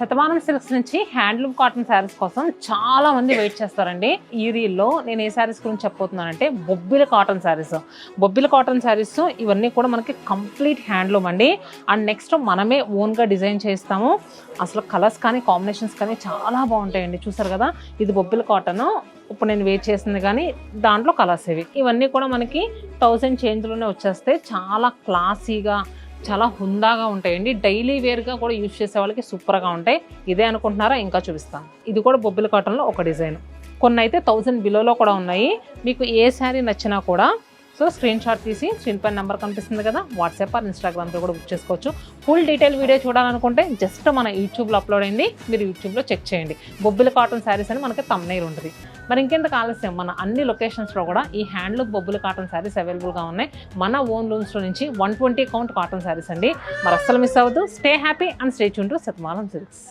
Shatamanam silks నుంచి handloom cotton saris కోసం చాలా మంది వెయిట్ చేస్తారండి. ఈ రీల్లో నేను ఏ శారీస్ గురించి చెప్పబోతున్నానంటే బొబ్బిల కాటన్ శారీస్. బొబ్బిల కాటన్ శారీస్ ఇవన్నీ కూడా మనకి కంప్లీట్ హ్యాండ్లూమ్ అండి. అండ్ నెక్స్ట్ మనమే ఓన్గా డిజైన్ చేస్తాము. అసలు కలర్స్ కానీ కాంబినేషన్స్ కానీ చాలా బాగుంటాయండి. చూసారు కదా, ఇది బొబ్బిల కాటన్. ఇప్పుడు నేను వెయిట్ చేసింది కానీ దాంట్లో కలర్స్ ఇవన్నీ కూడా మనకి 1000 చేంజ్లోనే వచ్చేస్తాయి. చాలా క్లాసీగా చాలా హుందాగా ఉంటాయండి. డైలీ వేర్గా కూడా యూజ్ చేసే వాళ్ళకి సూపర్గా ఉంటాయి. ఇదే అనుకుంటున్నారా, ఇంకా చూపిస్తాను. ఇది కూడా బొబ్బిల కాటన్లో ఒక డిజైన్. కొన్ని అయితే 1000 బిలోలో కూడా ఉన్నాయి. మీకు ఏ శారీ నచ్చినా కూడా స్క్రీన్ షాట్ తీసి స్క్రీన్ పైన నెంబర్ కనిపిస్తుంది కదా, వాట్సాప్ ఆర్ ఇన్స్టాగ్రామ్తో కూడా బుక్ చేసుకోవచ్చు. ఫుల్ డీటెయిల్ వీడియో చూడాలనుకుంటే జస్ట్ మన యూట్యూబ్లో అప్లోడ్ అయింది, మీరు యూట్యూబ్లో చెక్ చేయండి. బొబ్బిల కాటన్ శారీస్ అని మనకి థంబ్నెయిల్ ఉంటుంది. మరి ఇంకెందుకు ఆలస్యం, మన అన్ని లొకేషన్స్లో కూడా ఈ హ్యాండ్లూమ్ బొబ్బిల కాటన్ శారీస్ అవైలబుల్గా ఉన్నాయి. మన ఓన్ లూమ్స్లో నుంచి 120 కౌంట్ కాటన్ శారీస్ అండి. మరి అస్సలు మిస్ అవ్వద్దు. Stay happy and stay tune to Shatamanam silks.